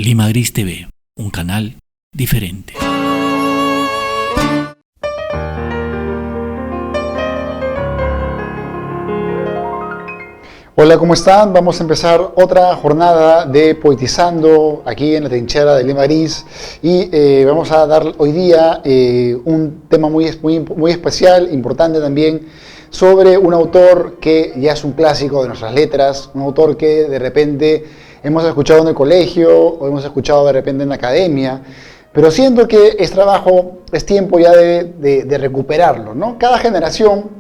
Lima Gris TV, un canal diferente. Hola, ¿cómo están? Vamos a empezar otra jornada de Poetizando aquí en la trinchera de Lima Gris y vamos a dar hoy día un tema muy especial, importante también, sobre un autor que ya es un clásico de nuestras letras, un autor que de repente hemos escuchado en el colegio o hemos escuchado de repente en la academia, pero siento que es tiempo ya de recuperarlo, ¿no? Cada generación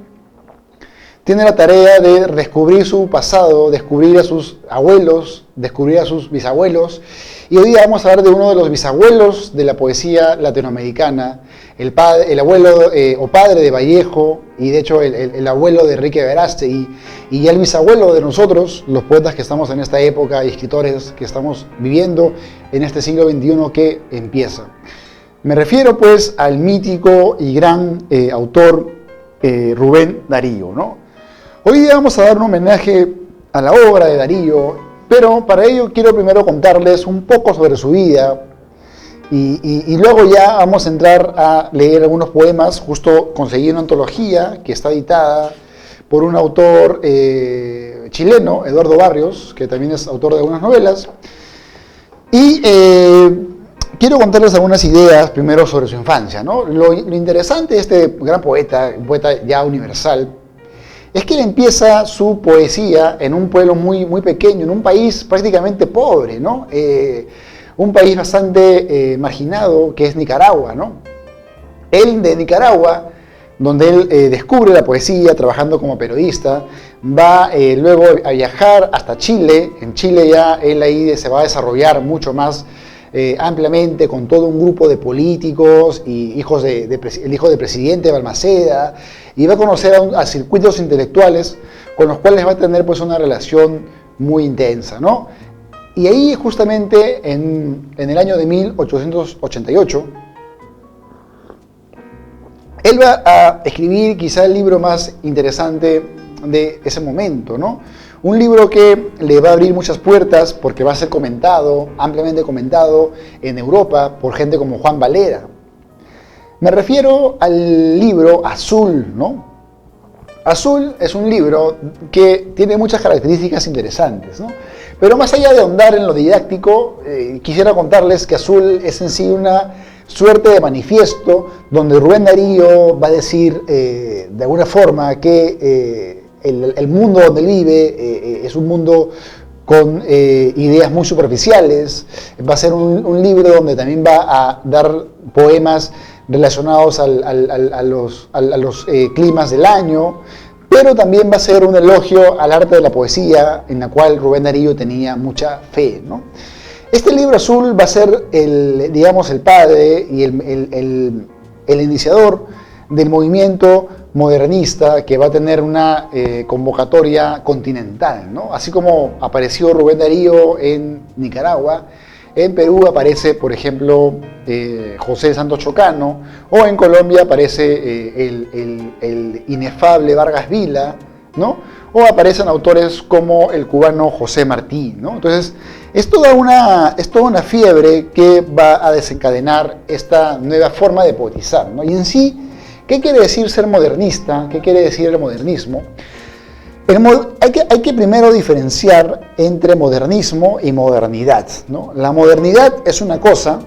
tiene la tarea de descubrir su pasado, descubrir a sus abuelos, descubrir a sus bisabuelos. Y hoy día vamos a hablar de uno de los bisabuelos de la poesía latinoamericana, el abuelo o padre de Vallejo, y de hecho el abuelo de Enrique Verástegui, y el bisabuelo de nosotros, los poetas que estamos en esta época y escritores que estamos viviendo en este siglo XXI que empieza. Me refiero pues al mítico y gran autor Rubén Darío, ¿no? Hoy día vamos a dar un homenaje a la obra de Darío, pero para ello quiero primero contarles un poco sobre su vida y luego ya vamos a entrar a leer algunos poemas. Justo conseguí una antología que está editada por un autor chileno, Eduardo Barrios, que también es autor de algunas novelas. Y quiero contarles algunas ideas primero sobre su infancia, ¿no? Lo interesante de este gran poeta, un poeta ya universal, es que él empieza su poesía en un pueblo muy pequeño, en un país prácticamente pobre, ¿no? Un país bastante marginado, que es Nicaragua, ¿no? Él de Nicaragua, donde él descubre la poesía trabajando como periodista, va luego a viajar hasta Chile. En Chile ya él ahí se va a desarrollar mucho más ampliamente con todo un grupo de políticos y el hijo del presidente Balmaceda, y va a conocer a circuitos intelectuales con los cuales va a tener pues una relación muy intensa, ¿no? Y ahí justamente en el año de 1888 él va a escribir quizá el libro más interesante de ese momento, ¿no? Un libro que le va a abrir muchas puertas porque va a ser ampliamente comentado en Europa por gente como Juan Valera. Me refiero al libro Azul, ¿no? Azul es un libro que tiene muchas características interesantes, ¿no? Pero más allá de ahondar en lo didáctico, quisiera contarles que Azul es en sí una suerte de manifiesto donde Rubén Darío va a decir de alguna forma que el mundo donde él vive es un mundo con ideas muy superficiales. Va a ser un libro donde también va a dar poemas relacionados a los climas del año, pero también va a ser un elogio al arte de la poesía, en la cual Rubén Darío tenía mucha fe, ¿no? Este libro Azul va a ser el padre y el iniciador del movimiento modernista que va a tener una convocatoria continental, ¿no? Así como apareció Rubén Darío en Nicaragua, en Perú aparece, por ejemplo, José Santos Chocano, o en Colombia aparece el inefable Vargas Vila, ¿no? O aparecen autores como el cubano José Martí, ¿no? Entonces, es toda una fiebre que va a desencadenar esta nueva forma de poetizar, ¿no? Y en sí, ¿qué quiere decir ser modernista? ¿Qué quiere decir el modernismo? Hay que primero diferenciar entre modernismo y modernidad, ¿no? La modernidad es una cosa,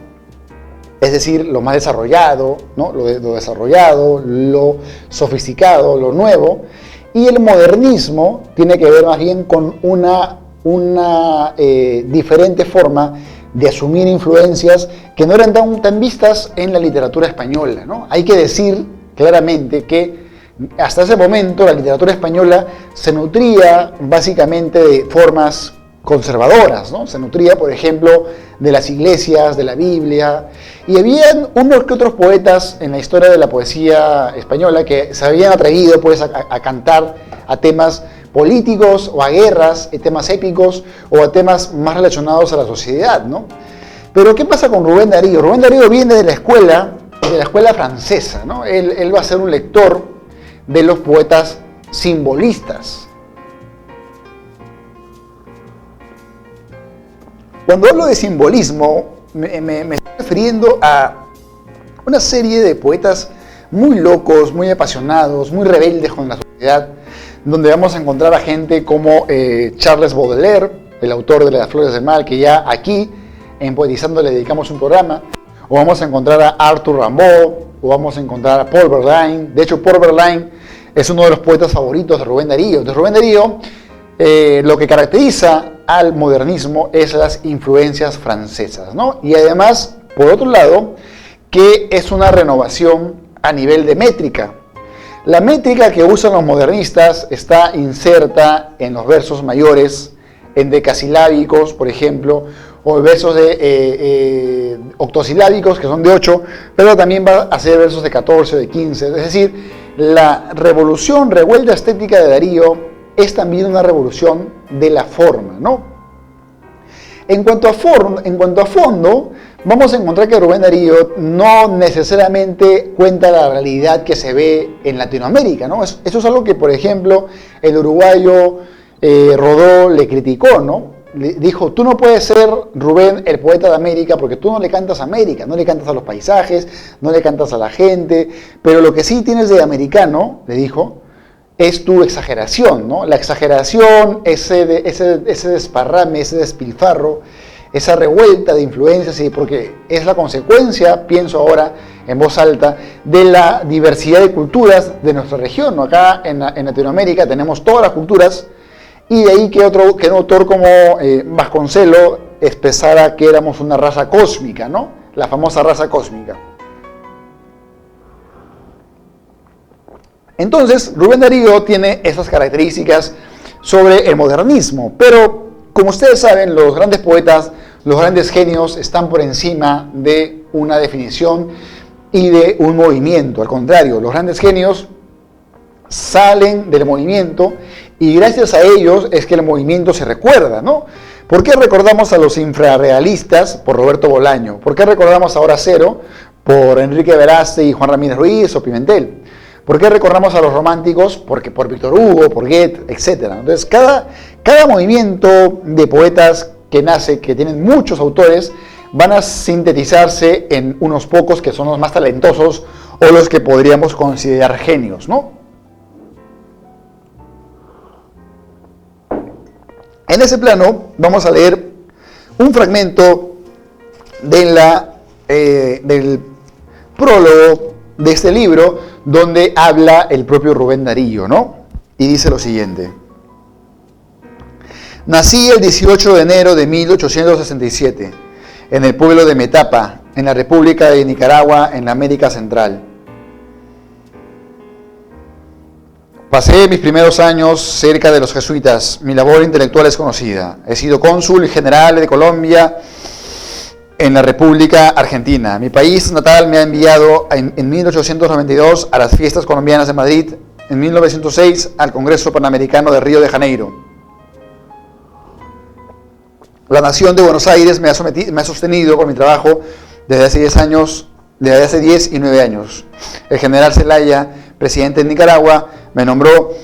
es decir, lo más desarrollado, ¿no? Lo desarrollado, lo sofisticado, lo nuevo, y el modernismo tiene que ver más bien con una diferente forma de asumir influencias que no eran tan vistas en la literatura española, ¿no? Hay que decir claramente que hasta ese momento la literatura española se nutría básicamente de formas conservadoras, ¿no? Se nutría, por ejemplo, de las iglesias, de la Biblia, y habían unos que otros poetas en la historia de la poesía española que se habían atrevido pues a cantar a temas políticos o a guerras, a temas épicos o a temas más relacionados a la sociedad, ¿no? Pero ¿qué pasa con Rubén Darío? Rubén Darío viene de la escuela francesa, ¿no? Él va a ser un lector de los poetas simbolistas. Cuando hablo de simbolismo, me estoy refiriendo a una serie de poetas muy locos, muy apasionados, muy rebeldes con la sociedad, donde vamos a encontrar a gente como Charles Baudelaire, el autor de Las Flores del Mal, que ya aquí en Poetizando le dedicamos un programa, o vamos a encontrar a Arthur Rimbaud, o vamos a encontrar a Paul Verlaine. De hecho, Paul Verlaine es uno de los poetas favoritos de Rubén Darío. De Rubén Darío, lo que caracteriza al modernismo es las influencias francesas, ¿no? Y además, por otro lado, que es una renovación a nivel de métrica. La métrica que usan los modernistas está inserta en los versos mayores, en decasilábicos, por ejemplo, o versos de octosilábicos, que son de 8, pero también va a ser versos de 14, de 15. Es decir, la revuelta estética de Darío es también una revolución de la forma, ¿no? En cuanto a fondo, vamos a encontrar que Rubén Darío no necesariamente cuenta la realidad que se ve en Latinoamérica, ¿no? Eso es algo que, por ejemplo, el uruguayo Rodó le criticó, ¿no? Le dijo, tú no puedes ser, Rubén, el poeta de América, porque tú no le cantas a América, no le cantas a los paisajes, no le cantas a la gente, pero lo que sí tienes de americano, le dijo, es tu exageración, ¿no? La exageración, ese desparrame, ese despilfarro, esa revuelta de influencias, porque es la consecuencia, pienso ahora en voz alta, de la diversidad de culturas de nuestra región, ¿no? Acá en Latinoamérica tenemos todas las culturas, y de ahí que un autor como Vasconcelo expresara que éramos una raza cósmica, ¿no? La famosa raza cósmica. Entonces, Rubén Darío tiene esas características sobre el modernismo, pero como ustedes saben, los grandes poetas, los grandes genios están por encima de una definición y de un movimiento. Al contrario, los grandes genios salen del movimiento y gracias a ellos es que el movimiento se recuerda, ¿no? ¿Por qué recordamos a los infrarrealistas? Por Roberto Bolaño. ¿Por qué recordamos a Hora Cero? Por Enrique Veraste, Juan Ramírez Ruiz o Pimentel. ¿Por qué recordamos a los románticos? Porque por Víctor Hugo, por Goethe, etc. Entonces, cada movimiento de poetas que nace, que tienen muchos autores, van a sintetizarse en unos pocos que son los más talentosos o los que podríamos considerar genios, ¿no? En ese plano vamos a leer un fragmento del prólogo de este libro donde habla el propio Rubén Darío, ¿no? Y dice lo siguiente. Nací el 18 de enero de 1867 en el pueblo de Metapa, en la República de Nicaragua, en la América Central. Pasé mis primeros años cerca de los jesuitas. Mi labor intelectual es conocida. He sido cónsul general de Colombia en la República Argentina. Mi país natal me ha enviado en 1892 a las fiestas colombianas de Madrid, en 1906 al Congreso Panamericano de Río de Janeiro. La nación de Buenos Aires me ha sostenido por mi trabajo desde hace 10 años, desde hace 10 y 9 años. El general Zelaya, presidente de Nicaragua, me nombró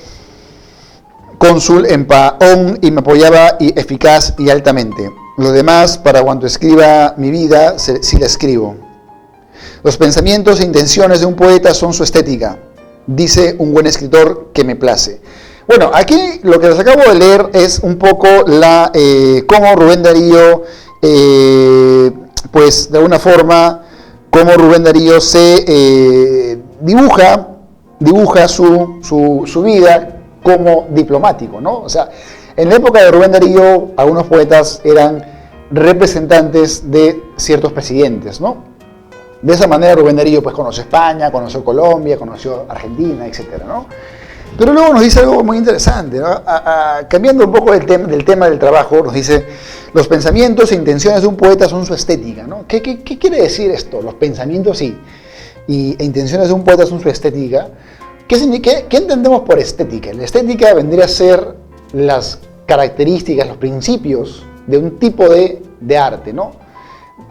cónsul en Paón y me apoyaba eficaz y altamente. Lo demás, para cuando escriba mi vida, sí la escribo. Los pensamientos e intenciones de un poeta son su estética, dice un buen escritor que me place. Bueno, aquí lo que les acabo de leer es un poco cómo Rubén Darío, pues de alguna forma, cómo Rubén Darío se dibuja su vida como diplomático, ¿no? O sea, en la época de Rubén Darío, algunos poetas eran representantes de ciertos presidentes, ¿no? De esa manera Rubén Darío pues conoció España, conoció Colombia, conoció Argentina, etcétera, ¿no? Pero luego nos dice algo muy interesante, ¿no? Cambiando un poco del tema del trabajo, nos dice, los pensamientos e intenciones de un poeta son su estética, ¿no? ¿Qué quiere decir esto? Los pensamientos e intenciones de un poeta son su estética. ¿Qué entendemos por estética? La estética vendría a ser las características, los principios de un tipo de arte, ¿no?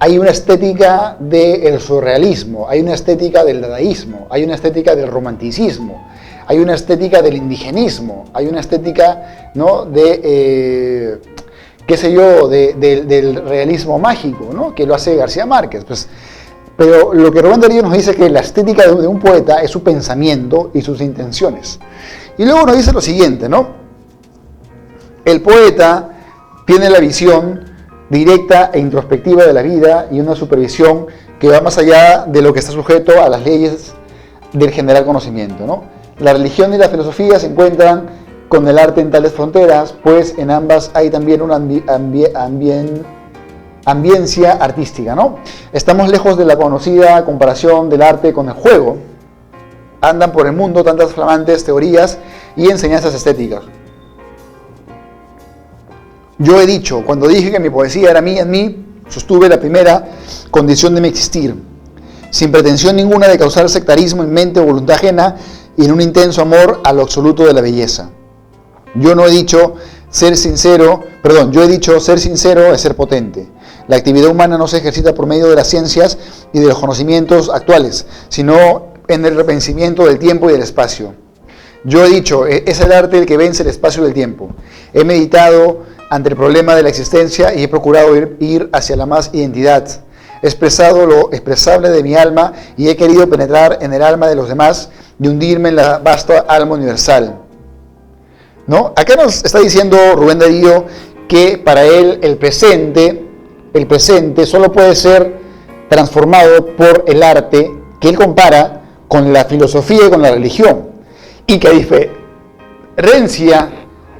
Hay una estética del surrealismo, hay una estética del dadaísmo, hay una estética del romanticismo, hay una estética del indigenismo, hay una estética, ¿no?, qué sé yo, del realismo mágico, ¿no? Que lo hace García Márquez. Pues, pero lo que Rubén Darío nos dice es que la estética de un poeta es su pensamiento y sus intenciones. Y luego nos dice lo siguiente, ¿no? El poeta tiene la visión directa e introspectiva de la vida y una supervisión que va más allá de lo que está sujeto a las leyes del general conocimiento, ¿no? La religión y la filosofía se encuentran con el arte en tales fronteras, pues en ambas hay también una ambiencia artística, ¿no? Estamos lejos de la conocida comparación del arte con el juego. Andan por el mundo tantas flamantes teorías y enseñanzas estéticas. Yo he dicho, cuando dije que mi poesía era mía en mí, sostuve la primera condición de mi existir, sin pretensión ninguna de causar sectarismo en mente o voluntad ajena y en un intenso amor a lo absoluto de la belleza. Yo he dicho ser sincero es ser potente. La actividad humana no se ejercita por medio de las ciencias y de los conocimientos actuales, sino en el repenamiento del tiempo y del espacio. Yo he dicho, es el arte el que vence el espacio y el tiempo. He meditado ante el problema de la existencia y he procurado ir hacia la más identidad. He expresado lo expresable de mi alma y he querido penetrar en el alma de los demás y hundirme en la vasta alma universal. ¿No? Acá nos está diciendo Rubén Darío que para él el presente solo puede ser transformado por el arte que él compara con la filosofía y con la religión. Y que a diferencia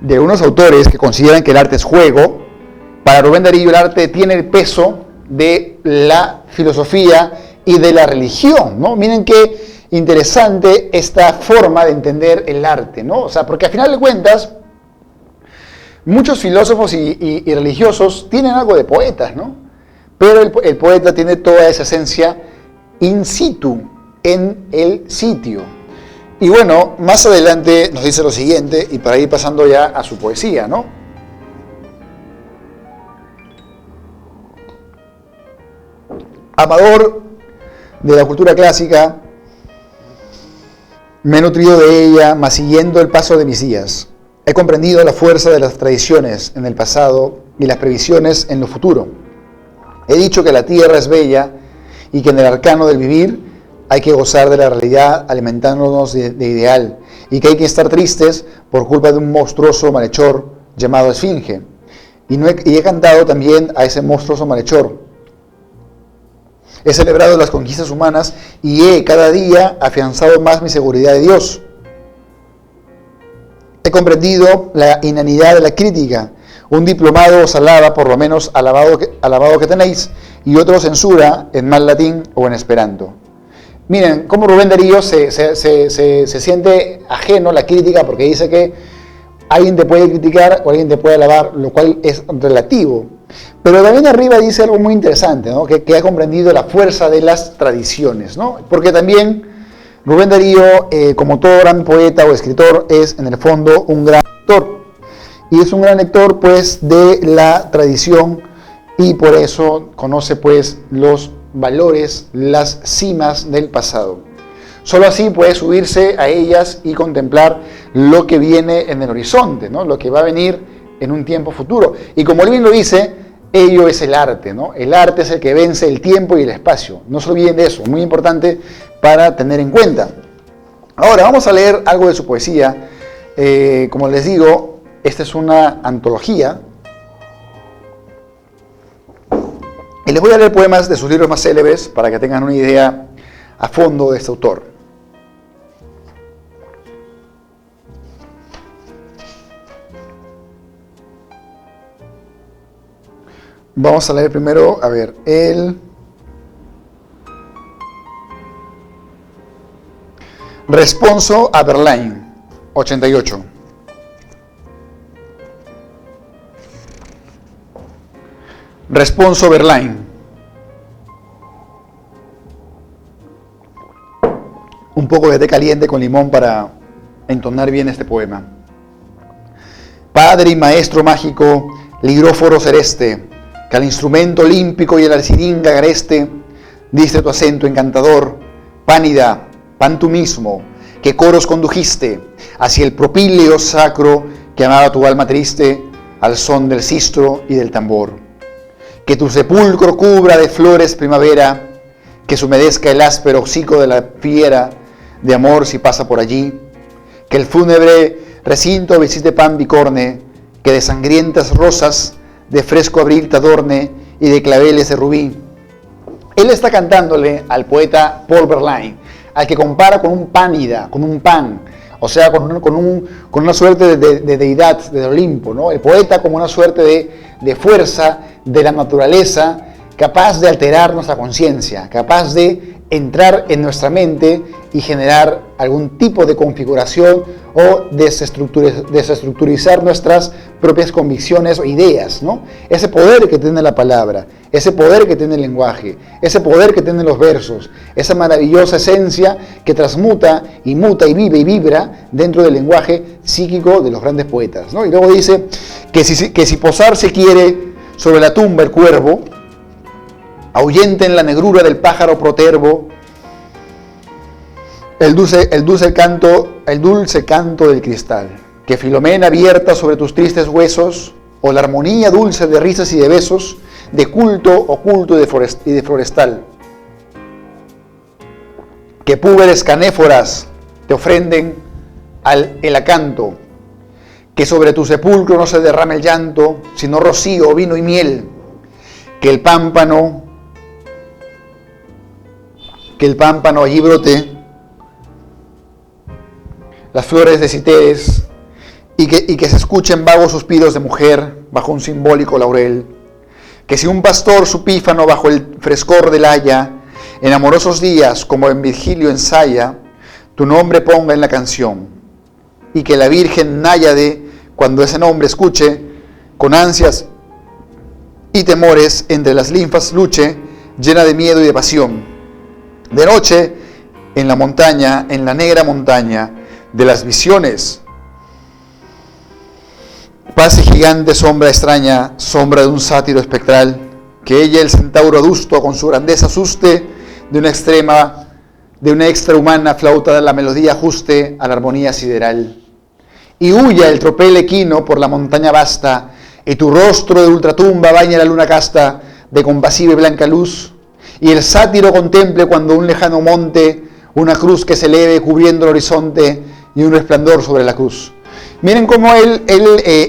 de unos autores que consideran que el arte es juego, para Rubén Darío el arte tiene el peso de la filosofía y de la religión, ¿no? Miren qué interesante esta forma de entender el arte, ¿no? O sea, porque al final de cuentas, muchos filósofos y religiosos tienen algo de poetas, ¿no? Pero el poeta tiene toda esa esencia in situ, en el sitio. Y bueno, más adelante nos dice lo siguiente, y para ir pasando ya a su poesía, ¿no? Amador de la cultura clásica, me he nutrido de ella, mas siguiendo el paso de mis días. He comprendido la fuerza de las tradiciones en el pasado y las previsiones en lo futuro. He dicho que la tierra es bella y que en el arcano del vivir hay que gozar de la realidad alimentándonos de ideal y que hay que estar tristes por culpa de un monstruoso malhechor llamado Esfinge. Y he cantado también a ese monstruoso malhechor. He celebrado las conquistas humanas y he cada día afianzado más mi seguridad de Dios. He comprendido la inanidad de la crítica. Un diplomado os alaba, por lo menos alabado que tenéis, y otro censura en mal latín o en esperanto. Miren cómo Rubén Darío se siente ajeno a la crítica porque dice que alguien te puede criticar o alguien te puede alabar, lo cual es relativo. Pero también arriba dice algo muy interesante, ¿no? que ha comprendido la fuerza de las tradiciones, ¿no? Porque también Rubén Darío, como todo gran poeta o escritor, es en el fondo un gran lector. Y es un gran lector pues de la tradición y por eso conoce pues los valores, las cimas del pasado. Solo así puede subirse a ellas y contemplar lo que viene en el horizonte, ¿no? Lo que va a venir en un tiempo futuro. Y como él bien lo dice, ello es el arte, ¿no? El arte es el que vence el tiempo y el espacio. No se olviden de eso, muy importante para tener en cuenta. Ahora vamos a leer algo de su poesía. Como les digo, esta es una antología. Y les voy a leer poemas de sus libros más célebres para que tengan una idea a fondo de este autor. Vamos a leer primero, a ver, el Responso a Verlaine, 88. Responso Verlaine. Un poco de té caliente con limón para entonar bien este poema. Padre y maestro mágico, ligróforo celeste, que al instrumento olímpico y a la siringa agreste diste tu acento encantador, pánida, pan tú mismo, que coros condujiste hacia el propíleo sacro que amaba tu alma triste, al son del sistro y del tambor. Que tu sepulcro cubra de flores primavera, que se humedezca el áspero hocico de la fiera de amor si pasa por allí, que el fúnebre recinto visite pan bicorne, que de sangrientas rosas de fresco abril te adorne y de claveles de rubí. Él está cantándole al poeta Paul Verlaine, al que compara con un pánida, con un pan, o sea, con una suerte de deidad del Olimpo, ¿no? El poeta como una suerte de fuerza de la naturaleza, capaz de alterar nuestra conciencia, capaz de entrar en nuestra mente y generar algún tipo de configuración o desestructurizar nuestras propias convicciones o ideas, ¿no? Ese poder que tiene la palabra, ese poder que tiene el lenguaje, ese poder que tienen los versos, esa maravillosa esencia que transmuta y muta y vive y vibra dentro del lenguaje psíquico de los grandes poetas, ¿no? Y luego dice que si posarse quiere sobre la tumba el cuervo, ahuyenten la negrura del pájaro protervo, el dulce canto del cristal, que Filomena vierta sobre tus tristes huesos, o la armonía dulce de risas y de besos, de culto oculto y de florestal. Que púberes canéforas te ofrenden el acanto, que sobre tu sepulcro no se derrame el llanto, sino rocío, vino y miel, que el pámpano allí brote las flores de citeres y que se escuchen vagos suspiros de mujer bajo un simbólico laurel, que si un pastor supífano bajo el frescor del haya, en amorosos días como en Virgilio ensaya, tu nombre ponga en la canción, y que la Virgen náyade, cuando ese nombre escuche, con ansias y temores entre las linfas luche, llena de miedo y de pasión. De noche, en la montaña, en la negra montaña de las visiones, pase gigante sombra extraña, sombra de un sátiro espectral, que ella el centauro adusto con su grandeza asuste, de una extrahumana flauta de la melodía ajuste a la armonía sideral. Y huya el tropel equino por la montaña vasta, y tu rostro de ultratumba baña la luna casta de compasiva y blanca luz, y el sátiro contemple cuando un lejano monte, una cruz que se eleve cubriendo el horizonte y un resplandor sobre la cruz. Miren cómo él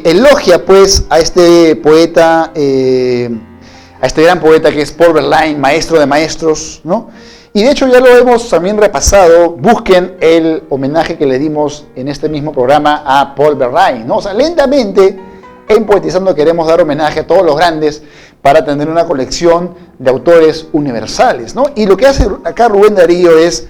elogia pues a este poeta, a este gran poeta que es Paul Verlaine, maestro de maestros, ¿no? Y de hecho ya lo hemos también repasado. Busquen el homenaje que le dimos en este mismo programa a Paul Verlaine, ¿no? O sea, lentamente en Poetizando queremos dar homenaje a todos los grandes para tener una colección de autores universales, ¿no? Y lo que hace acá Rubén Darío es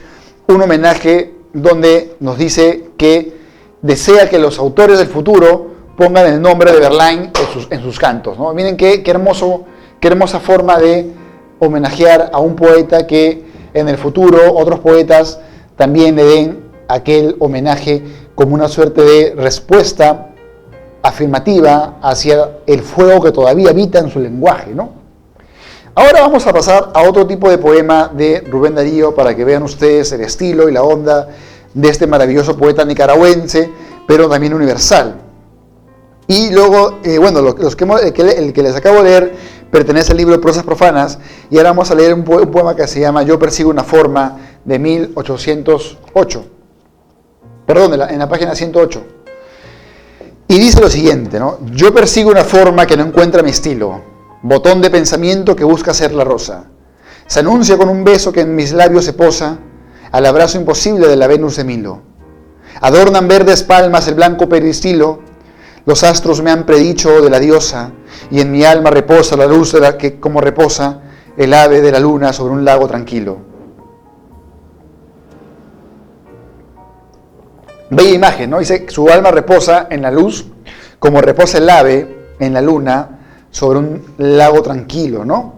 un homenaje donde nos dice que desea que los autores del futuro pongan el nombre de Verlaine en sus cantos, ¿no? Miren qué hermosa forma de homenajear a un poeta que en el futuro otros poetas también le den aquel homenaje como una suerte de respuesta afirmativa hacia el fuego que todavía habita en su lenguaje, ¿no? Ahora vamos a pasar a otro tipo de poema de Rubén Darío para que vean ustedes el estilo y la onda de este maravilloso poeta nicaragüense, pero también universal. Y luego, el que les acabo de leer pertenece al libro de Prosas Profanas, y ahora vamos a leer un poema que se llama Yo persigo una forma, de 1808. Perdón, en la página 108. Y dice lo siguiente, ¿no? Yo persigo una forma que no encuentra mi estilo, botón de pensamiento que busca ser la rosa. Se anuncia con un beso que en mis labios se posa, al abrazo imposible de la Venus de Milo. Adornan verdes palmas el blanco peristilo, los astros me han predicho de la diosa, y en mi alma reposa la luz de la que como reposa el ave de la luna sobre un lago tranquilo. Bella imagen, ¿no? Dice, su alma reposa en la luz, como reposa el ave en la luna sobre un lago tranquilo, ¿no?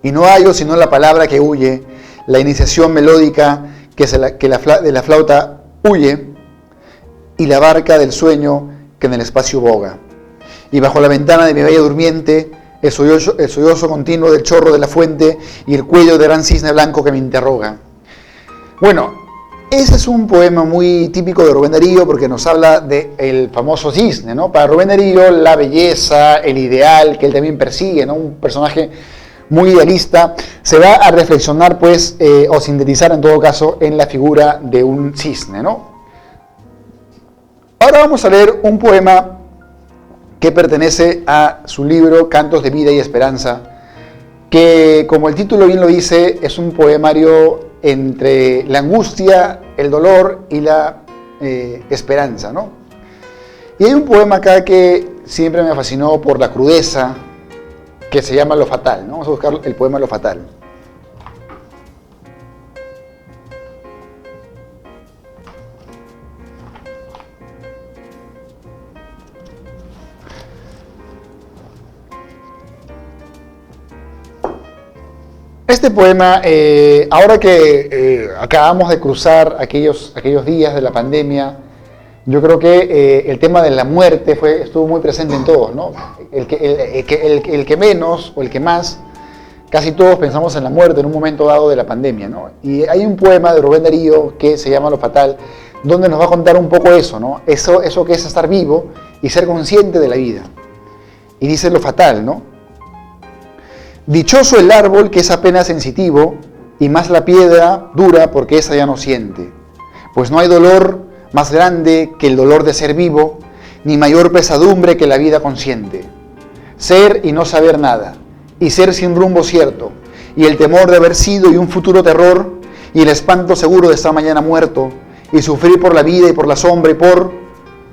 Y no hallo sino la palabra que huye, la iniciación melódica de la flauta huye, y la barca del sueño que en el espacio boga. Y bajo la ventana de mi bella durmiente, el sollozo continuo del chorro de la fuente y el cuello de gran cisne blanco que me interroga. Bueno, ese es un poema muy típico de Rubén Darío porque nos habla del famoso cisne, ¿no? Para Rubén Darío, la belleza, el ideal que él también persigue, ¿no? Un personaje muy idealista, se va a reflexionar, pues, o sintetizar en todo caso, en la figura de un cisne, ¿no? Ahora vamos a leer un poema que pertenece a su libro Cantos de Vida y Esperanza, que, como el título bien lo dice, es un poemario entre la angustia, el dolor y la esperanza, ¿no? Y hay un poema acá que siempre me fascinó por la crudeza, que se llama Lo Fatal, ¿no? Vamos a buscar el poema Lo Fatal. Este poema, ahora que acabamos de cruzar aquellos días de la pandemia, yo creo que el tema de la muerte estuvo muy presente en todos, ¿no? El que menos o el que más, casi todos pensamos en la muerte en un momento dado de la pandemia, ¿no? Y hay un poema de Rubén Darío que se llama Lo Fatal, donde nos va a contar un poco eso, ¿no? Eso que es estar vivo y ser consciente de la vida. Y dice lo fatal, ¿no? Dichoso el árbol que es apenas sensitivo, y más la piedra dura porque esa ya no siente. Pues no hay dolor más grande que el dolor de ser vivo, ni mayor pesadumbre que la vida consciente. Ser y no saber nada, y ser sin rumbo cierto, y el temor de haber sido y un futuro terror, y el espanto seguro de estar mañana muerto, y sufrir por la vida y por la sombra y por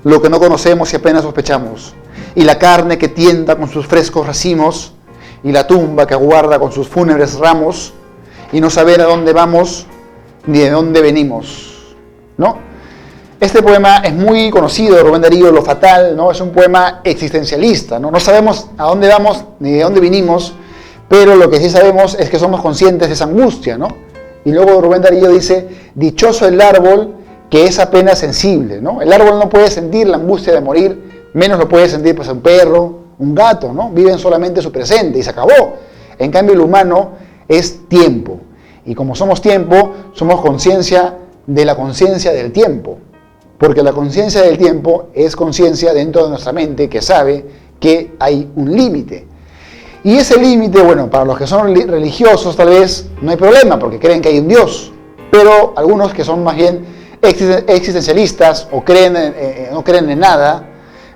lo que no conocemos y apenas sospechamos, y la carne que tienta con sus frescos racimos, y la tumba que aguarda con sus fúnebres ramos, y no saber a dónde vamos ni de dónde venimos, ¿no? Este poema es muy conocido de Rubén Darío, Lo Fatal, ¿no? Es un poema existencialista, ¿no? No sabemos a dónde vamos ni de dónde vinimos, pero lo que sí sabemos es que somos conscientes de esa angustia, ¿no? Y luego Rubén Darío dice, dichoso el árbol que es apenas sensible, ¿no? El árbol no puede sentir la angustia de morir, menos lo puede sentir pues un perro, un gato, ¿no? Viven solamente su presente y se acabó. En cambio, el humano es tiempo. Y como somos tiempo, somos conciencia de la conciencia del tiempo. Porque la conciencia del tiempo es conciencia dentro de nuestra mente que sabe que hay un límite. Y ese límite, bueno, para los que son religiosos tal vez no hay problema porque creen que hay un Dios. Pero algunos que son más bien existencialistas o no creen en nada,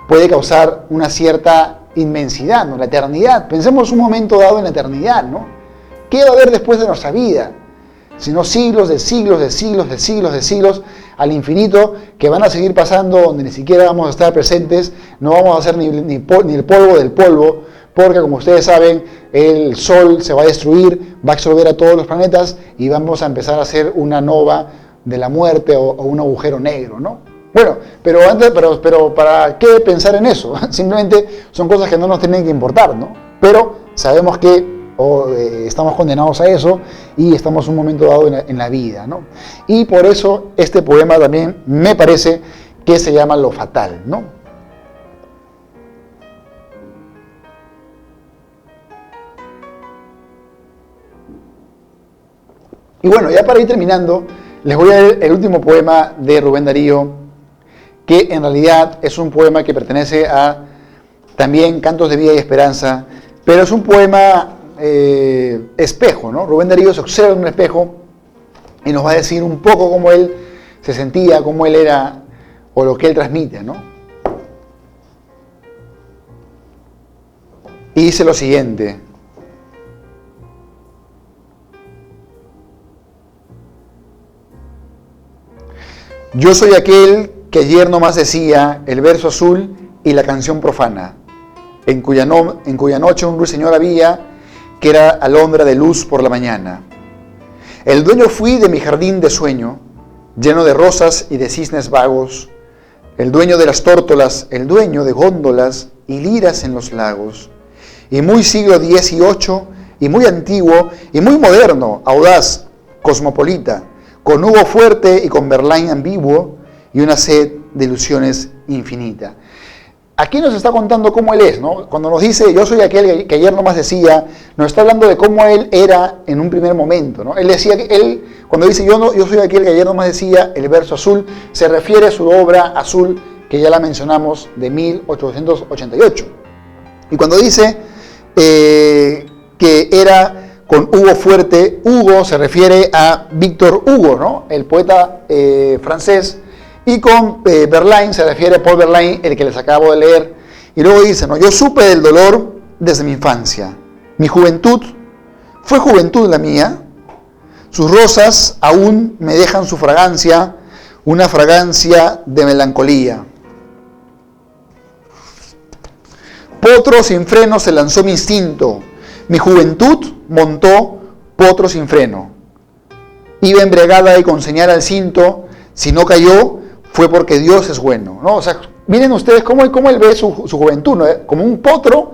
puede causar una cierta inmensidad, ¿no? La eternidad. Pensemos un momento dado en la eternidad, ¿no? ¿Qué va a haber después de nuestra vida? Sino siglos de siglos, de siglos, de siglos, de siglos, al infinito, que van a seguir pasando, donde ni siquiera vamos a estar presentes, no vamos a hacer ni el polvo del polvo, porque como ustedes saben, el Sol se va a destruir, va a absorber a todos los planetas y vamos a empezar a hacer una nova de la muerte o un agujero negro, ¿no? Bueno, pero ¿para qué pensar en eso? Simplemente son cosas que no nos tienen que importar, ¿no? Pero sabemos que estamos condenados a eso y estamos un momento dado en la vida, ¿no? Y por eso este poema también me parece que se llama Lo Fatal, ¿no? Y bueno, ya para ir terminando, les voy a leer el último poema de Rubén Darío, que en realidad es un poema que pertenece a también Cantos de Vida y Esperanza, pero es un poema espejo, ¿no? Rubén Darío se observa en un espejo y nos va a decir un poco cómo él se sentía, cómo él era, o lo que él transmite, ¿no? Y dice lo siguiente: yo soy aquel que ayer nomás decía el verso azul y la canción profana, en cuya noche un ruiseñor había, que era alondra de luz por la mañana. El dueño fui de mi jardín de sueño, lleno de rosas y de cisnes vagos, el dueño de las tórtolas, el dueño de góndolas y liras en los lagos, y muy siglo XVIII, y muy antiguo, y muy moderno, audaz, cosmopolita, con Hugo fuerte y con Verlaine ambiguo, y una sed de ilusiones infinita. Aquí nos está contando cómo él es, ¿no? Cuando nos dice, yo soy aquel que ayer nomás decía, nos está hablando de cómo él era en un primer momento, ¿no? Él decía que Cuando dice yo soy aquel que ayer nomás decía, el verso azul, se refiere a su obra Azul, que ya la mencionamos, de 1888. Y cuando dice que era con Hugo Fuerte, Hugo se refiere a Víctor Hugo, ¿no? El poeta francés, y con Verlaine se refiere a Paul Verlaine, el que les acabo de leer. Y luego dice, ¿no? Yo supe del dolor desde mi infancia. Mi juventud fue juventud la mía. Sus rosas aún me dejan su fragancia, una fragancia de melancolía. Potro sin freno se lanzó mi instinto. Mi juventud montó potro sin freno. Iba embriagada y con señal al cinto. Si no cayó, fue porque Dios es bueno, ¿no? O sea, miren ustedes cómo él ve su juventud, ¿no? Como un potro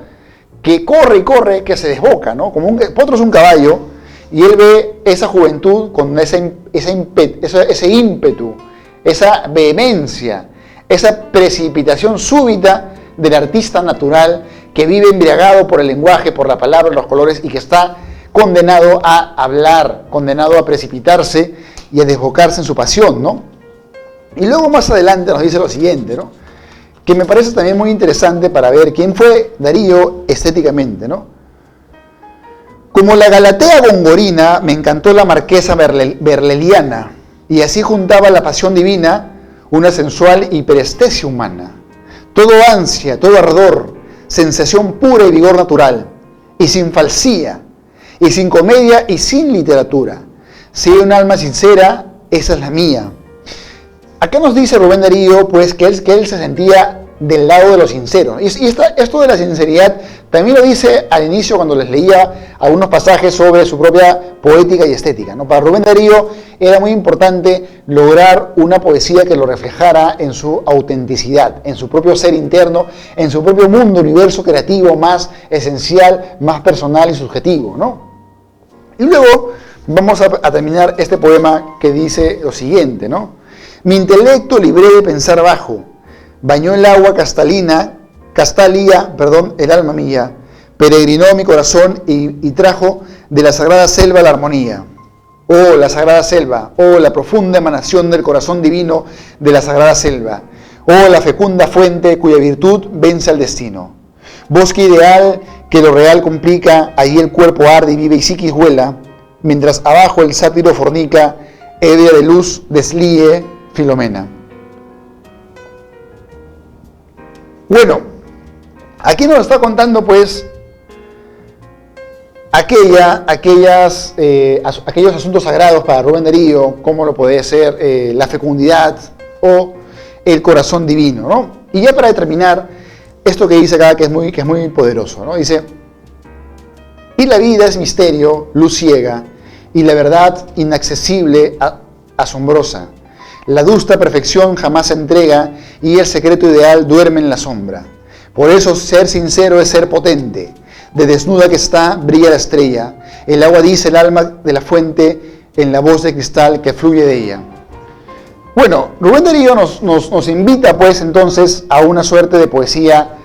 que corre y corre, que se desboca, ¿no? Potro es un caballo, y él ve esa juventud con ese ímpetu, esa vehemencia, esa precipitación súbita del artista natural que vive embriagado por el lenguaje, por la palabra, los colores, y que está condenado a hablar, condenado a precipitarse y a desbocarse en su pasión, ¿no? Y luego más adelante nos dice lo siguiente, ¿no? Que me parece también muy interesante para ver quién fue Darío estéticamente, ¿no? Como la Galatea gongorina, me encantó la marquesa berleliana, y así juntaba la pasión divina, una sensual hiperestesia humana. Todo ansia, todo ardor, sensación pura y vigor natural, y sin falsía, y sin comedia, y sin literatura. Si hay un alma sincera, esa es la mía. Acá nos dice Rubén Darío, pues, que él se sentía del lado de lo sincero. Y esto de la sinceridad también lo dice al inicio cuando les leía algunos pasajes sobre su propia poética y estética, ¿no? Para Rubén Darío era muy importante lograr una poesía que lo reflejara en su autenticidad, en su propio ser interno, en su propio mundo, universo creativo más esencial, más personal y subjetivo, ¿no? Y luego vamos a terminar este poema que dice lo siguiente, ¿no? Mi intelecto libré de pensar bajo, bañó el agua castalía, el alma mía, peregrinó mi corazón y trajo de la sagrada selva la armonía. Oh, la sagrada selva, oh, la profunda emanación del corazón divino de la sagrada selva, oh, la fecunda fuente cuya virtud vence al destino. Bosque ideal que lo real complica, allí el cuerpo arde y vive y psiquis vuela, mientras abajo el sátiro fornica, ebria de luz deslíe Filomena. Bueno, aquí nos está contando pues aquellos asuntos sagrados para Rubén Darío, como lo puede ser la fecundidad o el corazón divino, ¿no? Y ya para determinar esto que dice acá, que es muy poderoso, ¿no? Dice, y la vida es misterio, luz ciega, y la verdad inaccesible, asombrosa. La justa perfección jamás se entrega y el secreto ideal duerme en la sombra. Por eso ser sincero es ser potente. De desnuda que está, brilla la estrella. El agua dice el alma de la fuente en la voz de cristal que fluye de ella. Bueno, Rubén Darío nos invita pues entonces a una suerte de poesía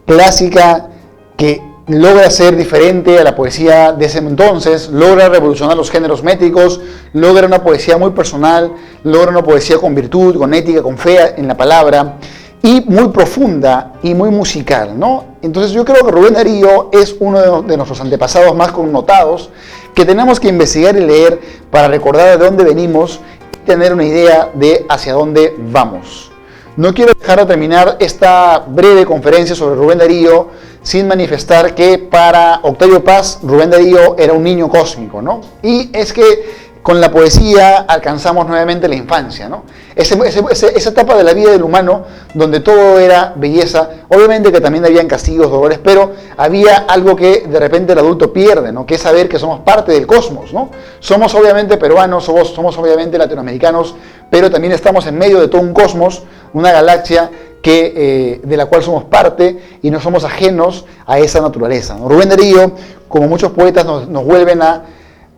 clásica que logra ser diferente a la poesía de ese entonces, logra revolucionar los géneros métricos, logra una poesía muy personal, logra una poesía con virtud, con ética, con fe en la palabra, y muy profunda y muy musical, ¿no? Entonces yo creo que Rubén Darío es uno de nuestros antepasados más connotados, que tenemos que investigar y leer para recordar de dónde venimos y tener una idea de hacia dónde vamos. No quiero dejar de terminar esta breve conferencia sobre Rubén Darío sin manifestar que para Octavio Paz, Rubén Darío era un niño cósmico, ¿no? Y es que con la poesía alcanzamos nuevamente la infancia, ¿no? Esa etapa de la vida del humano donde todo era belleza, obviamente que también habían castigos, dolores, pero había algo que de repente el adulto pierde, ¿no? Que es saber que somos parte del cosmos, ¿no? Somos obviamente peruanos, somos obviamente latinoamericanos, pero también estamos en medio de todo un cosmos, una galaxia de la cual somos parte y no somos ajenos a esa naturaleza, ¿no? Rubén Darío, como muchos poetas, nos vuelven a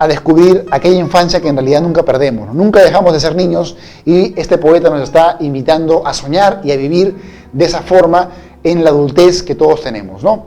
descubrir aquella infancia que en realidad nunca perdemos, ¿no? Nunca dejamos de ser niños y este poeta nos está invitando a soñar y a vivir de esa forma en la adultez que todos tenemos, ¿no?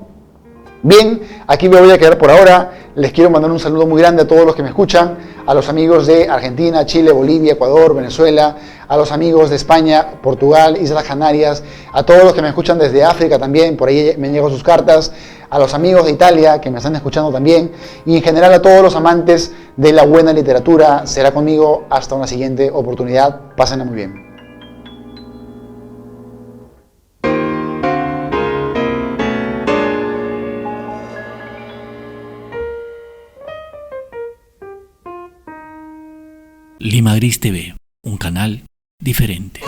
Bien, aquí me voy a quedar por ahora. Les quiero mandar un saludo muy grande a todos los que me escuchan, a los amigos de Argentina, Chile, Bolivia, Ecuador, Venezuela, a los amigos de España, Portugal, Islas Canarias, a todos los que me escuchan desde África también, por ahí me llegan sus cartas, a los amigos de Italia que me están escuchando también, y en general a todos los amantes de la buena literatura. Será conmigo hasta una siguiente oportunidad. Pásenla muy bien. Lima Gris TV, un canal diferente.